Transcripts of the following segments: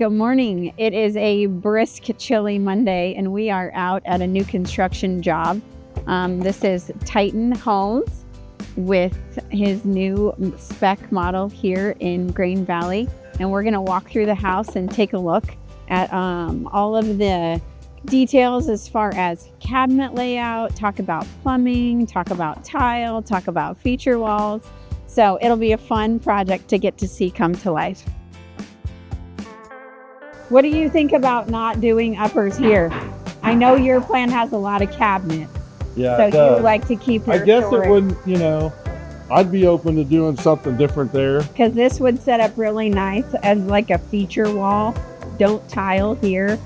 Good morning. It is a brisk, chilly Monday, and we are out at a new construction job. This is Titan Homes with his new spec model here in Green Valley. And we're going to walk through the house and take a look at all of the details as far as cabinet layout, talk about plumbing, talk about tile, talk about feature walls. So it'll be a fun project to get to see come to life. What do you think about not doing uppers here? I know your plan has a lot of cabinets. Yeah, So you like to keep your I guess storage. it wouldn't, I'd be open to doing something different there. Because this would set up really nice as like a feature wall. Don't tile here.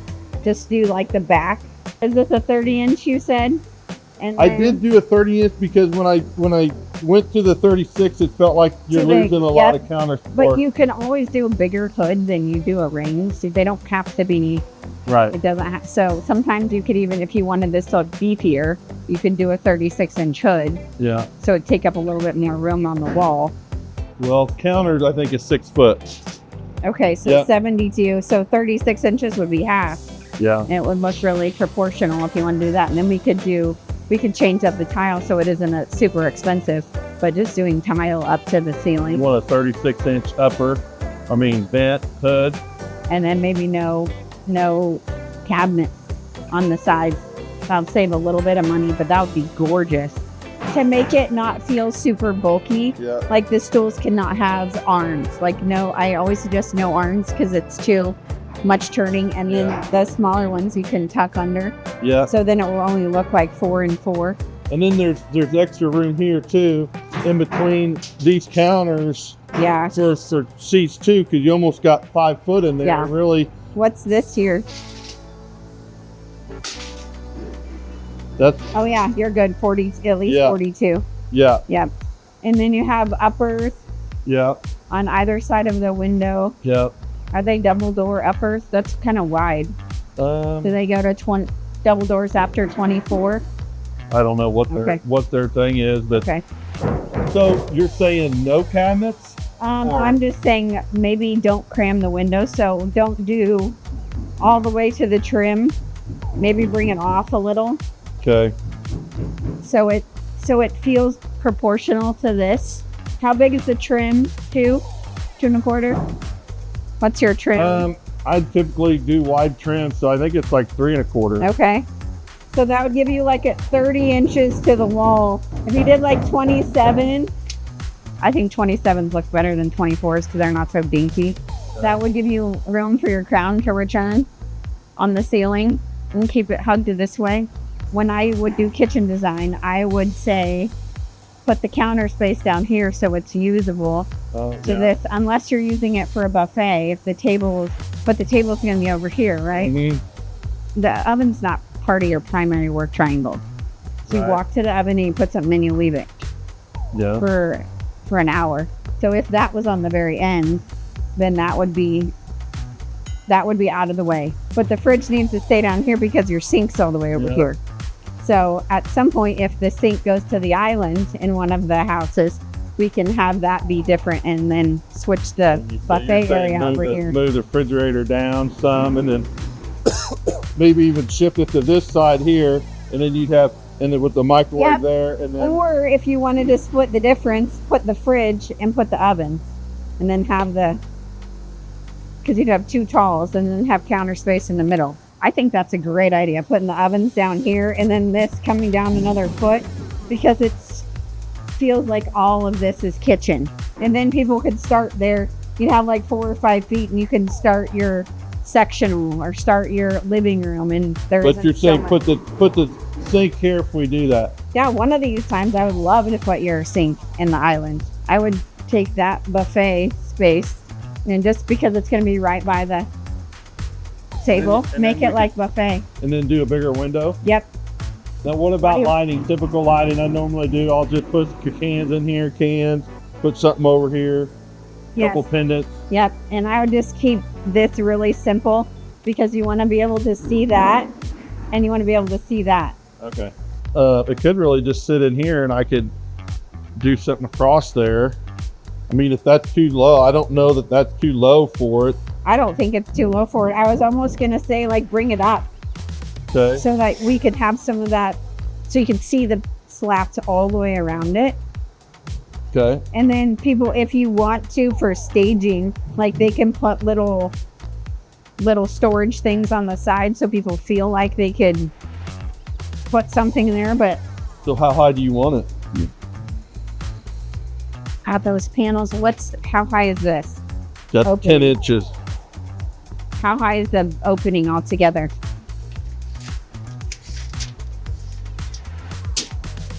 Just do like the back. Is this a 30-inch you said? And I did do a 30-inch because when I went to the 36, it felt like you're Too big. losing a lot of counter support. But you can always do a bigger hood than you do a range. So they don't have to be, Right. it doesn't have, so sometimes you could even, if you wanted this to look beefier, you could do a 36-inch hood. Yeah. So it'd take up a little bit more room on the wall. Well, counters, I think, is 6 foot. Okay, so Yep. 72, so 36 inches would be half. Yeah. And it would look really proportional if you want to do that. And then we could change up the tile so it isn't a super expensive, but just doing tile up to the You ceiling. want a 36-inch vent, hood. And then maybe no cabinet on the sides. That'll save a little bit of money, but that would be gorgeous. To make it not feel super bulky, Yeah. like the stools cannot have arms. Like I always suggest no arms because it's too much turning. And then the smaller ones you can tuck under. Yeah. So then it will only look like 4 and 4. And then there's extra room here too, in between these counters Yeah. for seats too, because you almost got 5 foot in there. Yeah. Really, What's this here? that's Oh yeah, you're good. 40, at least Yeah. 42. yeah, Yep. And then you have uppers yeah, on either side of the window. yeah. Are they double door uppers? That's kind of wide. Do they go to double doors after 24? I don't know what Okay. what their thing is, but Okay. so you're saying no cabinets? I'm just saying maybe don't cram the window. So don't do all the way to the trim. Maybe bring it off a little. Okay. So it feels proportional to this. How big is the trim? 2 1/4? What's your trim? I typically do wide trim, so I think it's like 3 1/4. Okay. So that would give you like at 30 inches to the wall. If you did like 27, I think 27s look better than 24s because they're not so dinky. That would give you room for your crown to return on the ceiling and keep it hugged this way. When I would do kitchen design, I would say put the counter space down here so it's usable to this, unless you're using it for a buffet. If the table's going to be over here, right? Mhm. The oven's not part of your primary work triangle. So Right. you walk to the oven and you put something in, you leave it Yeah. for an hour. So if that was on the very end, then that would be out of the way. But the fridge needs to stay down here because your sink's all the way over Yeah. here. So at some point, if the sink goes to the island in one of the houses, we can have that be different and then switch the buffet area over here. Move the refrigerator down some, and then maybe even shift it to this side here, and then with the microwave Yep. there, and then Or if you wanted to split the difference, put the fridge and put the oven, and then because you'd have 2 talls and then have counter space in the middle. I think that's a great idea, putting the ovens down here and then this coming down another foot, because it feels like all of this is kitchen. And then people could start there. You'd have like 4 or 5 feet and you can start your sectional or start your living room. And but you're saying put the sink here if we do that. Yeah, one of these times I would love to put your sink in the island. I would take that buffet space, and just because it's going to be right by the table, And make then it like buffet. And then do a bigger window. Yep. Now what about Right. lighting? Typical lighting I normally do, I'll just put cans in here, put something over here, couple Yes. pendants. Yep. And I would just keep this really simple because you want to be able to see that and you want to be able to see that. Okay. It could really just sit in here and I could do something across there. I mean, if that's too low, I don't know that that's too low for it. I don't think it's too low for it. I was almost going to say, like, bring it up Okay. so that we could have some of that, so you can see the slats all the way around it. Okay. And then people, if you want to, for staging, like, they can put little storage things on the side so people feel like they could put something in there. But So how high do you want it? at those panels, how high is this? That's Okay. 10 inches. How high is the opening altogether?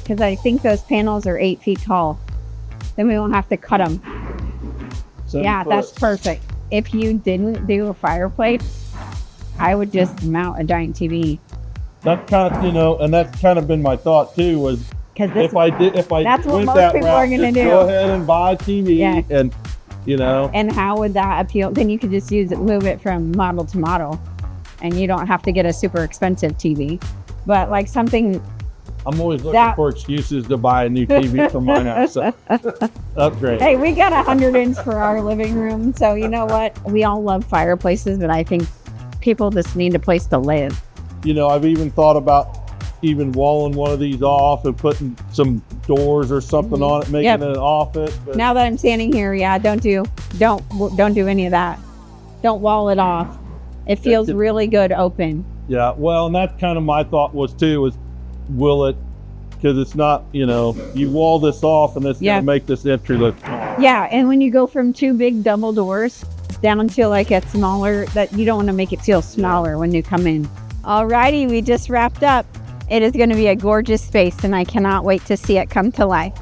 Because I think those panels are 8 feet tall. Then we won't have to cut them. 7 Yeah, foot. that's perfect. If you didn't do a fireplace, I would just mount a giant TV. That's kind of, and that's kind of been my thought too, was Because this, if I that's what went most that people route, are gonna just do. go ahead and buy a TV Yeah. and, and how would that appeal? Then you could just move it from model to model, and you don't have to get a super expensive TV. But like something, I'm always looking That- for excuses to buy a new TV for my house. So, upgrade. hey, we got 100-inch for our living room. So you know what? We all love fireplaces, but I think people just need a place to live. I've even thought about even walling one of these off and putting some doors or something on it, making Yep. it an office. But Now that I'm standing here, yeah, don't do any of that. Don't wall it off. It feels really good open. yeah, well, and that's kind of my thought was too, is will it, because it's not, you wall this off and it's Yeah. going to make this entry look, Yeah, and when you go from 2 big double doors down to like a smaller, that you don't want to make it feel smaller when you come in. Alrighty, we just wrapped up. It is going to be a gorgeous space, and I cannot wait to see it come to life.